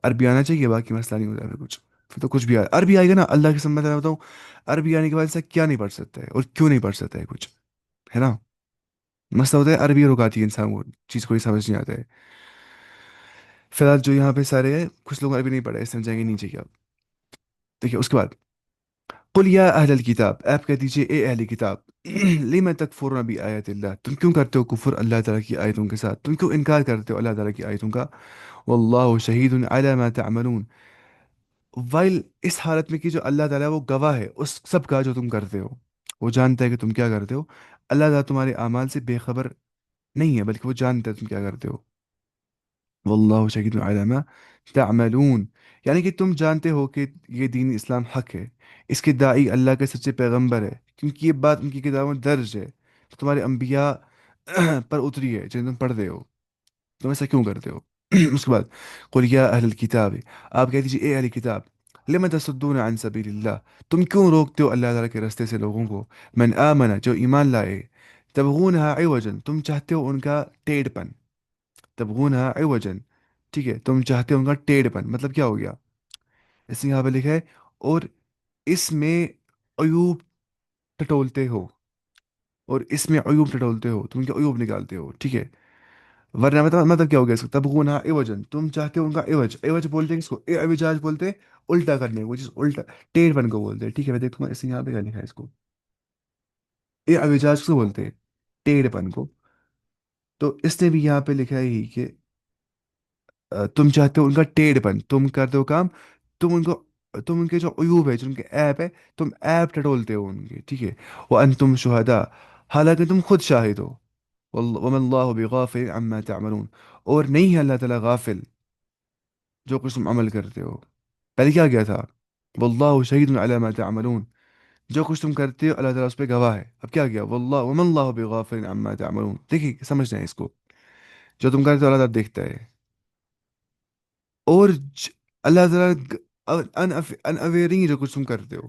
عربی آنا چاہیے، باقی مسئلہ نہیں ہوتا ہے پھر کچھ، پھر تو کچھ بھی عربی آئے گا نا، اللہ کی سمجھ میں بتاؤں، عربی آنے کے بعد سے کیا نہیں پڑھ سکتا ہے اور کیوں نہیں پڑھ سکتا ہے کچھ، ہے نا، مسئلہ ہوتا ہے عربی رکاتی ہے انسان، وہ چیز کوئی سمجھ نہیں آتا ہے، فی الحال جو یہاں پہ سارے ہیں، کچھ لوگ عربی نہیں پڑھے، اس سمجھائیں گے نہیں چاہیے آپ، دیکھیے اس کے بعد، قل یا اہل الکتاب، آپ کہہ دیجئے اے اہل کتاب، لم تکفرون بآیات اللہ، تم کیوں کرتے ہو کفر اللہ تعالیٰ کی آیتوں کے ساتھ، تم کیوں انکار کرتے ہو اللہ تعالیٰ کی آیتوں کا، واللہ شہید علی ما تعملون، وائل اس حالت میں کہ جو اللہ تعالیٰ وہ گواہ ہے اس سب کا جو تم کرتے ہو، وہ جانتا ہے کہ تم کیا کرتے ہو، اللہ تعالیٰ تمہارے اعمال سے بے خبر نہیں ہے، بلکہ وہ جانتا ہے تم کیا کرتے ہو، واللہ شہید علی ما تعملون، یعنی کہ تم جانتے ہو کہ یہ دین اسلام حق ہے، اس کے داعی اللہ کے سچے پیغمبر ہے، کیونکہ یہ بات ان کی کتابوں میں درج ہے، تو تمہارے انبیاء پر اتری ہے جنہیں تم پڑھتے ہو، تم ایسا کیوں کرتے ہو؟ اس کے بعد قل یا اہل الکتاب، آپ کہہ دیجیے اے اہل کتاب، لم تصدون عن سبیل اللہ، تم کیوں روکتے ہو اللہ تعالیٰ کے راستے سے لوگوں کو، من آمن جو ایمان لائے، تبغونها عوجا تم چاہتے ہو ان کا ٹیڑھ پن، تبغونها عوجا، ٹھیک ہے، تم چاہتے ہو ان کا ٹیڑھ پن، مطلب کیا ہو گیا، اس نے یہاں پہ لکھا ہے، اور اس میں عیوب ٹٹولتے ہو، اور اس میں عیوب ٹٹولتے ہو، تم ان کے عیوب نکالتے ہو، ٹھیک ہے، ورنہ مطلب کیا ہو گیا اس کو، تبغونہ عوجن تم چاہتے ہو ان کا عوج، عوج بولتے ہیں اس کو، اعوجاج بولتے ہیں الٹا کرنے کو، جس الٹا ٹیڑھ بن کو بولتے ہیں، ٹھیک ہے، میں دیکھوں گا اس نے یہاں پہ کیا لکھا ہے اس کو، اعوجاج کو بولتے ہیں ٹیڑھ پن کو، تو اس نے بھی یہاں پہ لکھا ہے ہی کہ تم چاہتے ہو ان کا ٹیڑھ پن، تم کرتے ہو کام، تم ان کو، تم ان کے جو عیوب ہے، جو ان کے ایپ ہے، تم ایپ ٹٹولتے ہو ان کے، ٹھیک ہے، وانتم شہداء، حالانکہ تم خود شاہد ہو، وما اللہ بغافل عما تعملون، اور نہیں ہے اللہ تعالیٰ غافل جو کچھ تم عمل کرتے ہو، پہلے کیا گیا تھا، واللہ شہید علی ما تعملون، جو کچھ تم کرتے ہو اللہ تعالیٰ اس پہ گواہ ہے، اب کیا گیا، واللہ وما اللہ بغافل عما تعملون، دیکھیے سمجھنا ہے اس کو، جو تم کرتے ہو اللہ تعالیٰ دیکھتا ہے، اور اللہ تعالیٰ ان اویئر نہیں ہے جو کچھ تم کرتے ہو،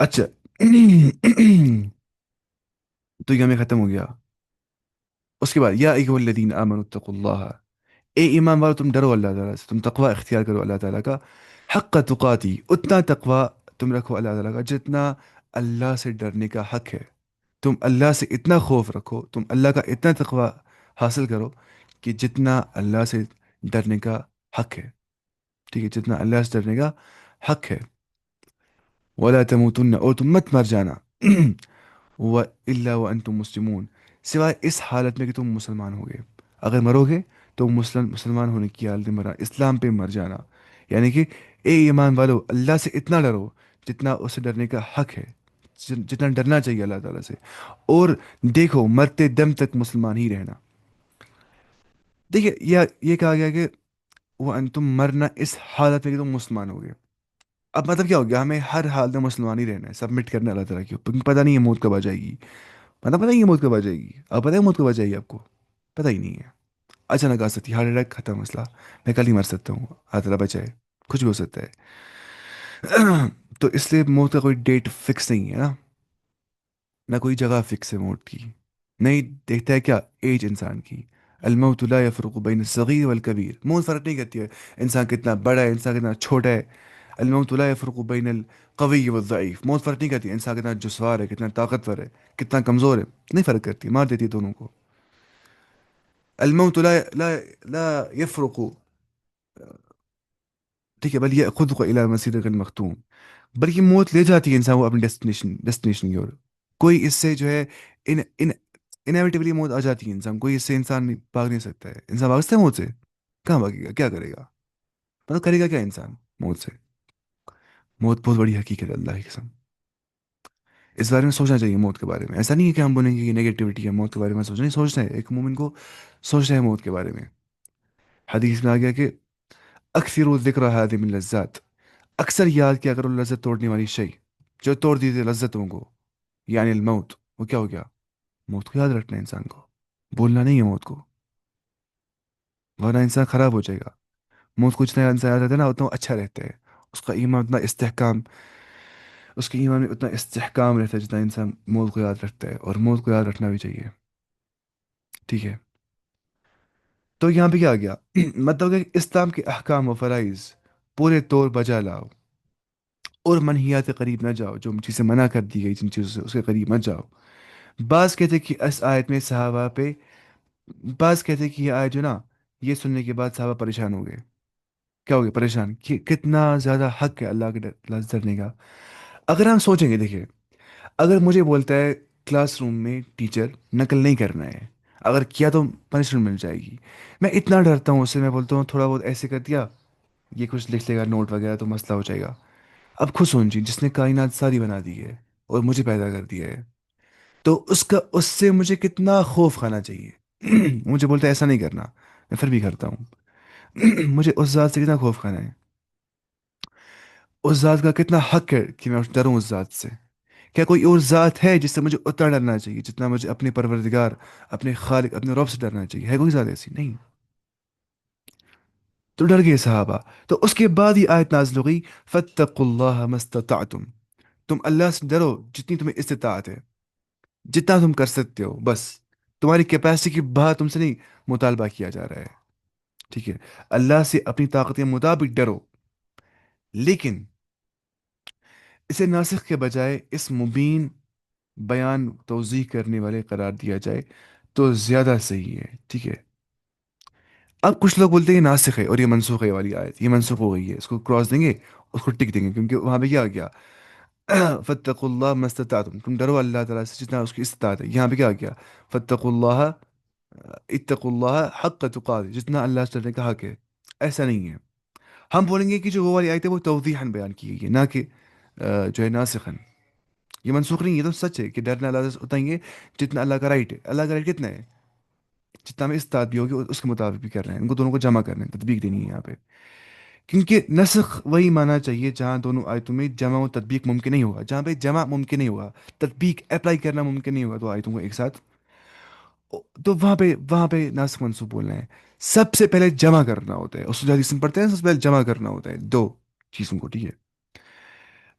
اچھا تو یہ ہمیں ختم ہو گیا. اس کے بعد یا ایھا الذین آمنوا اتقوا اللہ، اے ایمان والو تم ڈرو اللہ تعالیٰ سے، تم تقوی اختیار کرو اللہ تعالیٰ کا. حق تقاتی، اتنا تقوی تم رکھو اللہ تعالیٰ کا جتنا اللہ سے ڈرنے کا حق ہے. تم اللہ سے اتنا خوف رکھو، تم اللہ کا اتنا تقوی حاصل کرو کہ جتنا اللہ سے ڈرنے کا حق ہے. ٹھیک ہے، جتنا اللہ سے ڈرنے کا حق ہے. ولا تموتن، اور تم مت مر جانا الا وانتم مسلمون، سوائے اس حالت میں کہ تم مسلمان ہو گئے. اگر مرو گے تو مسلمان ہونے کی حالت میں مرنا، اسلام پہ مر جانا. یعنی کہ اے ایمان والو اللہ سے اتنا ڈرو جتنا اسے ڈرنے کا حق ہے، جتنا ڈرنا چاہیے اللہ تعالیٰ سے. اور دیکھو مرتے دم تک مسلمان ہی رہنا. دیکھیے یہ کہا گیا کہ وہ انتم مرنا اس حالت میں کہ تم مسلمان ہو گئے. اب مطلب کیا ہو گیا، ہمیں ہر حال میں مسلمان ہی رہنا ہے، سبمٹ کرنا اللہ تعالیٰ کے اوپر، کیونکہ پتہ نہیں ہے موت کب آ جائے گی. پتہ نہیں ہے موت کب آ جائے گی. اب پتہ ہے موت کب آ جائے گی آپ کو؟ پتہ ہی نہیں ہے. اچانک آ سکتی، ہارٹ اٹیک ختم مسئلہ، میں کل ہی مر سکتا ہوں، اللہ تعالیٰ بچائے. کچھ بھی ہو سکتا ہے. تو اس لیے موت کا کوئی ڈیٹ فکس نہیں ہے نا، نہ کوئی جگہ فکس ہے موت کی. نہیں دیکھتا ہے کیا ایج انسان کی. الموت لا يفرق بین الصغیر والکبیر، موت فرق نہیں کرتی ہے انسان کتنا بڑا ہے، انسان کتنا چھوٹا ہے. الموت لا يفرق بین القوی والضعیف، موت فرق نہیں کرتی انسان کتنا جسوار ہے، کتنا طاقتور ہے، کتنا کمزور ہے. نہیں فرق کرتی، مار دیتی ہے دونوں کو. الموت لا يفرق، ٹھیک ہے، بل یہ خود کو الی مسیر غیر مختوم، بلکہ موت لے جاتی ہے انسان کو اپنی ڈیسٹینیشن کی اور. کوئی اس سے جو ہے ان ان انیویٹیبلی موت آ جاتی ہے انسان، کوئی اس سے انسان بھاگ نہیں سکتا ہے. انسان بھاگ سکتا ہے موت سے؟ کہاں بھاگے گا، کیا کرے گا، مطلب کرے گا کیا انسان موت سے؟ موت بہت بڑی حقیقت ہے اللہ کی قسم. اس بارے میں سوچنا چاہیے موت کے بارے میں. ایسا نہیں ہے کہ ہم بولیں گے کہ نگیٹیوٹی ہے موت کے بارے میں سوچنا، نہیں سوچنا ہے. ایک مومن کو سوچنا ہے موت کے بارے میں. حدیث میں آ گیا کہ اکثر ذکر حادم اللذات، اکثر یاد کیا کرو لذت توڑنے والی شے، جو توڑ دی تھی لذتوں کو، یعنی الموت. وہ کیا ہو گیا؟ موت کو یاد رکھنا ہے انسان کو، بولنا نہیں ہے موت کو، ورنہ انسان خراب ہو جائے گا. موت کو جتنا انسان یاد رہتا ہے نا اتنا وہ اچھا رہتا ہے. اس کا ایمان اتنا استحکام، اس کے ایمان میں اتنا استحکام رہتا ہے جتنا انسان موت کو یاد رکھتا ہے. اور موت کو یاد رکھنا بھی چاہیے. ٹھیک ہے. تو یہاں پہ کیا آ گیا مطلب کہ اسلام کے احکام و فرائض پورے طور بجا لاؤ، اور منہیات کے قریب نہ جاؤ، جو چیزیں منع کر دی گئی جن چیزوں سے اس کے قریب مت جاؤ. بعض کہتے ہیں کہ اس آیت میں صحابہ پہ، بعض کہتے ہیں کہ یہ آیت جو نا، یہ سننے کے بعد صحابہ پریشان ہو گئے. کیا ہو گئے؟ پریشان کہ کتنا زیادہ حق ہے اللہ کے اللہ سے ڈرنے کا. اگر ہم سوچیں گے، دیکھیں، اگر مجھے بولتا ہے کلاس روم میں ٹیچر نقل نہیں کرنا ہے، اگر کیا تو پنشمنٹ مل جائے گی، میں اتنا ڈرتا ہوں اس سے، میں بولتا ہوں تھوڑا بہت ایسے کر دیا، یہ کچھ لکھ لے گا نوٹ وغیرہ تو مسئلہ ہو جائے گا. اب خود سوچیے، جس نے کائنات ساری بنا دی ہے اور مجھے پیدا کر دیا ہے، تو اس سے مجھے کتنا خوف کھانا چاہیے. مجھے بولتا ہے ایسا نہیں کرنا، میں پھر بھی کرتا ہوں. مجھے اس ذات سے کتنا خوف کھانا ہے، اس ذات کا کتنا حق ہے کہ میں ڈروں اس ذات سے. کیا کوئی اور ذات ہے جس سے مجھے اتنا ڈرنا چاہیے جتنا مجھے اپنے پروردگار، اپنے خالق، اپنے رب سے ڈرنا چاہیے؟ ہے کوئی ذات ایسی؟ نہیں. تو ڈر گئے صحابہ. تو اس کے بعد ہی آیت نازل ہو گئی فاتقوا اللہ ما استطعتم، تم اللہ سے ڈرو جتنی تمہیں استطاعت ہے، جتنا تم کر سکتے ہو بس. تمہاری کیپیسٹی کی باہر تم سے نہیں مطالبہ کیا جا رہا ہے. ٹھیک ہے، اللہ سے اپنی طاقت کے مطابق ڈرو، لیکن اسے ناسخ کے بجائے اس مبین بیان توضیح کرنے والے قرار دیا جائے تو زیادہ صحیح ہے. ٹھیک ہے. اب کچھ لوگ بولتے ہیں یہ ناسخ ہے اور یہ منسوخ ہے والی آیت، یہ منسوخ ہو گئی ہے، اس کو کراس دیں گے، اس کو ٹک دیں گے، کیونکہ وہاں پہ کیا آ گیا فتقوا اللہ ما استطعتم، تم ڈرو اللہ تعالیٰ سے جتنا اس کی استطاعت ہے. یہاں پہ کیا آ گیا؟ فتقوا اللہ، اتقوا اللہ حق تقات، جتنا اللہ سے ڈرنے کا حق ہے. ایسا نہیں ہے. ہم بولیں گے کہ جو وہ والی آیت ہے وہ توضیحاً بیان کی گئی ہے، نہ کہ جو ہے ناسخاً. یہ منسوخ نہیں ہے، یہ تو سچ ہے کہ ڈرنا اللہ سے اتنا ہی ہے جتنا اللہ کا رائٹ ہے. اللہ کا رائٹ کتنا ہے؟ جتنا میں استاد بھی ہوگی اس کے مطابق بھی کر رہے ہیں، ان کو دونوں کو جمع کرنا ہے، تطبیق دینی ہے یہاں پہ. کیونکہ نسخ وہی مانا چاہیے جہاں دونوں آیتوں میں جمع و تطبیق ممکن نہیں ہوگا. جہاں پہ جمع ممکن نہیں ہوگا، تطبیق اپلائی کرنا ممکن نہیں ہوگا دو آیتوں کو ایک ساتھ، تو وہاں پہ ناسخ منسوخ بولنا ہے. سب سے پہلے جمع کرنا ہوتا ہے، اس حدیث میں پڑھتے ہیں سب سے پہلے جمع کرنا ہوتا ہے دو چیزوں کو. ٹھیک ہے.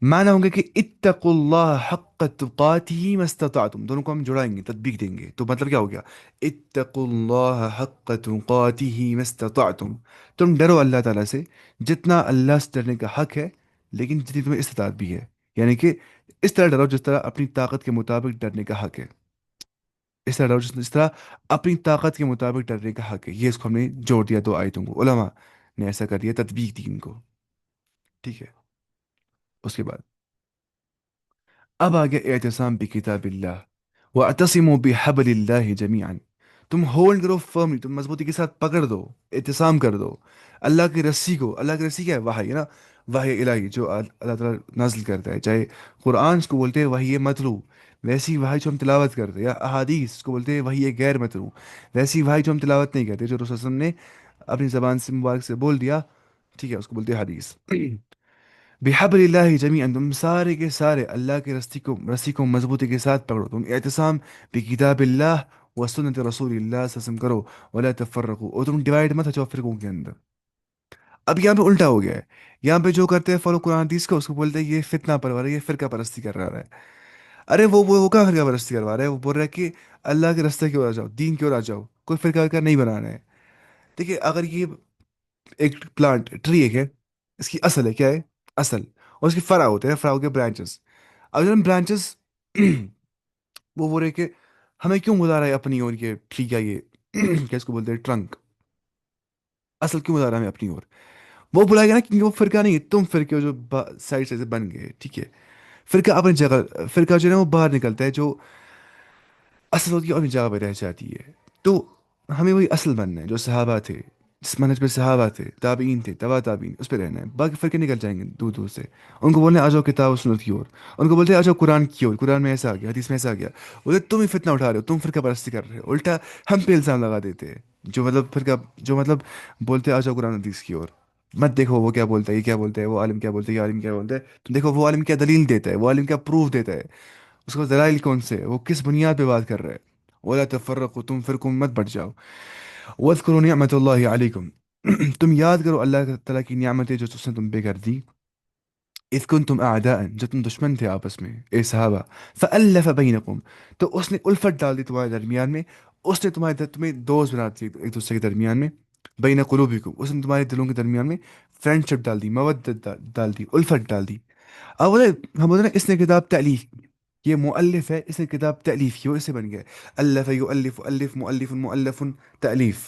معنی ہوں گے کہ اتقوا اللہ حق تقاتہ ما استطعتم، دونوں کو ہم جڑائیں گے، تطبیق دیں گے، تو مطلب کیا ہو گیا؟ اتقوا اللہ حق تقاتہ ما استطعتم، تم ڈرو اللہ تعالیٰ سے جتنا اللہ سے ڈرنے کا حق ہے، لیکن جتنی تمہیں استطاعت بھی ہے، یعنی کہ اس طرح ڈرو جس طرح اپنی طاقت کے مطابق ڈرنے کا حق ہے، اس طرح ڈرو جس طرح اپنی طاقت کے مطابق ڈرنے کا حق ہے، یہ اس کو ہم نے جوڑ دیا دو آیتوں کو، علماء نے ایسا کر دیا، تطبیق دی ان کو، ٹھیک ہے؟ اس کے بعد اب آگے اعتصام بکتاب اللہ واعتصموا بحبل اللہ جمیعا، تم ہولڈ کرو فرملی، تم مضبوطی کے ساتھ پکڑ دو، اعتصام کر دو اللہ کی رسی کو۔ اللہ کی رسی کیا ہے؟ وحی ہے نا، وحی الہی جو اللہ تعالیٰ نازل کرتا ہے، چاہے قرآن اس کو بولتے ہیں وحی متلو، ویسی وحی جو ہم تلاوت کرتے ہیں، یا احادیث اس کو بولتے ہیں وحی غیر متلو، ویسی وحی جو ہم تلاوت نہیں کرتے، جو رسول صلی اللہ علیہ وسلم نے اپنی زبان سے مبارک سے بول دیا، ٹھیک ہے، اس کو بولتے ہیں حدیث۔ بحبل اللہ جمیعا، تم سارے کے سارے اللہ کے رسی کو مضبوطی کے ساتھ پکڑو، تم اعتصام بکتاب اللہ و سنت رسول اللہ صلی اللہ علیہ وسلم کرو، ولا تفرقوا، اور تم ڈیوائڈ مت ہو جاؤ فرقوں کے اندر۔ اب یہاں پہ الٹا ہو گیا ہے، یہاں پہ جو کرتے ہیں فالو قرآن حدیث کو، اس کو بولتے ہیں یہ فتنہ پرور ہے، یہ فرقہ پرستی کر رہا ہے۔ ارے وہ کہاں فرقہ پرستی کروا رہا ہے؟ وہ بول رہا ہے کہ اللہ کے راستے کی اور آ جاؤ، دین کی اور آ جاؤ، کوئی فرقہ ورقہ نہیں بنانا ہے۔ دیکھیے اگر یہ ایک پلانٹ ٹری ایک ہے، اس کی اصل ہے کیا ہے؟ اصل، اور اس کے فرع ہوتے ہیں، فرع کے برانچز، اب جب برانچز وہ بول رہے کہ ہمیں کیوں بلا رہا ہے اپنی اور، یہ ٹھیک ہے یہ کیا اس کو بولتے ہیں ٹرنک، اصل کیوں بلا رہا ہے ہمیں اپنی اور؟ وہ بلائے گا نا، کیونکہ وہ فرقہ نہیں ہے، تم فرقے ہو جو سائڈ سے بن گئے، ٹھیک ہے؟ فرقہ اپنی جگہ، فرقہ جو ہے نا وہ باہر نکلتا ہے، جو اصل ہوتی ہے اپنی جگہ پہ رہ جاتی ہے۔ تو ہمیں وہی اصل بننا ہے جو صحابہ تھے، جس منہج پہ صحابہ تھے، تابعین تھے، تبا تابعین، اس پہ رہنا ہے، باقی فرقے نکل جائیں گے دور دور سے۔ ان کو بولنے آ جاؤ کتاب و سنت کی اور، ان کو بولتے ہیں آ جاؤ قرآن کی اور، قرآن میں ایسا آ گیا، حدیث میں ایسا آ گیا، بولتے تم ہی فتنہ اٹھا رہے ہو، تم فرقہ پرستی کر رہے ہو، الٹا ہم پہ الزام لگا دیتے ہیں، جو مطلب فرقہ، جو مطلب بولتے آ جاؤ قرآن حدیث کی اور، مت دیکھو وہ کیا بولتا ہے، یہ کیا بولتا ہے، وہ عالم کیا بولتا ہے، یہ عالم کیا بولتا ہے، تو دیکھو وہ عالم کیا دلیل دیتا ہے، وہ عالم کیا پروف دیتا ہے، اس کو دلائل کون سے ہے، وہ کس بنیاد پہ بات کر رہا ہے۔ ولا تفرقوا، تم فرقوں میں مت بٹ جاؤ۔ واذکروا نعمت اللہ علیکم، تم یاد کرو اللہ تعالیٰ کی نعمتیں جو اس نے تم پہ کر دی، اذ کنتم اعداء، جب تم دشمن تھے آپس میں، اے صحابہ، فالف بینکم، تو اس نے الفت ڈال دی تمہارے درمیان میں، اس نے تمہیں دوست بنا دی ایک دوسرے کے درمیان میں، بین قلوبکم، اس نے تمہارے دلوں کے درمیان میں فرینڈ شپ ڈال دی، مودت ڈال دی، الفت ڈال دی۔ اب ہم بولتے ہیں نا اس نے کتاب تألیف کی، یہ مؤلف ہے، اس نے کتاب تألیف کی، وہ اس سے بن گیا الف یؤلف، الف مؤلف، مؤلف تألیف۔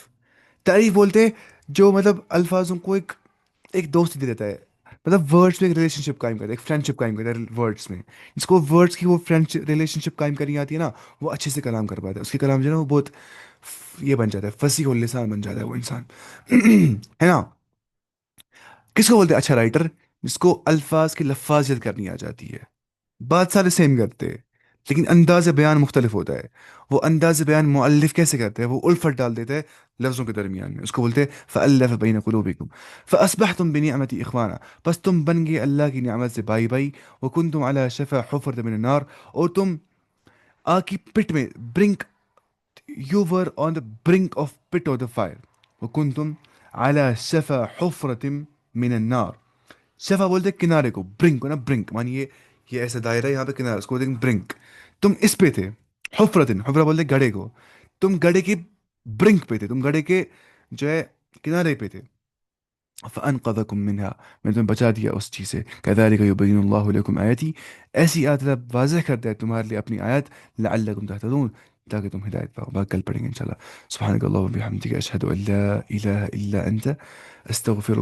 تعریف بولتے ہیں جو مطلب الفاظوں کو ایک دوست دے دیتا ہے، مطلب ورڈس میں ایک ریلیشن شپ قائم کرتا ہے، ایک فرینڈ شپ قائم کرتا ہے ورڈس میں، جس کو ورڈس کی وہ فرینڈ ریلیشن شپ قائم کرنی آتی ہے نا، وہ اچھے سے کلام کر پاتا ہے، اس کے کلام جو ہے نا وہ بہت یہ بن جاتا ہے، فصیح اللسان بن جاتا ہے وہ انسان ہے نا؟ کس کو بولتے ہیں اچھا رائٹر؟ جس کو الفاظ کی لفاظیت کرنی آ جاتی ہے، بات سارے سیم کرتے ہیں لیکن انداز بیان مختلف ہوتا ہے۔ وہ انداز بیان مؤلف کیسے کرتے ہیں؟ وہ الفت ڈال دیتے ہیں لفظوں کے درمیان میں، اس کو بولتے ہیں فألف بین قلوبکم فأصبحتم بنعمتی اخوانا، بس تم بن گئے اللہ کی نعمت سے بھائی بھائی، وکنتم علی شفا حفرۃ من النار، اور تم آگ کی پٹ میں، brink, you were on the brink of pit of the fire, وکنتم علی شفا حفرۃ من النار، شفا بولتے ہیں کنارے کو، برنک کو نا، برنک مانیے یہ ایسا دائرہ ہے، یہاں پہ کنارہ، اس کو بولتے ہیں برنک، تم اس پہ تھے، حفرتن، حفرہ بولتے ہیں گڑھے کو، تم گڑھے کے برنک پہ تھے، تم گڑھے کے جو ہے کنارے پہ تھے، فانقذکم منها، میں نے تمہیں بچا دیا اس چیز سے، کذالک یبین اللہ لکم آیاتی، ایسی آیات اللہ واضح کرتا ہے تمہارے لیے اپنی آیات، لعلکم تہتدون، تاکہ تم ہدایت پاؤ۔ باقی کل پڑھیں گے انشاءاللہ۔ سبحانک اللہم وبحمدک، اشہد ان لا الہ الا انت، استغفرک۔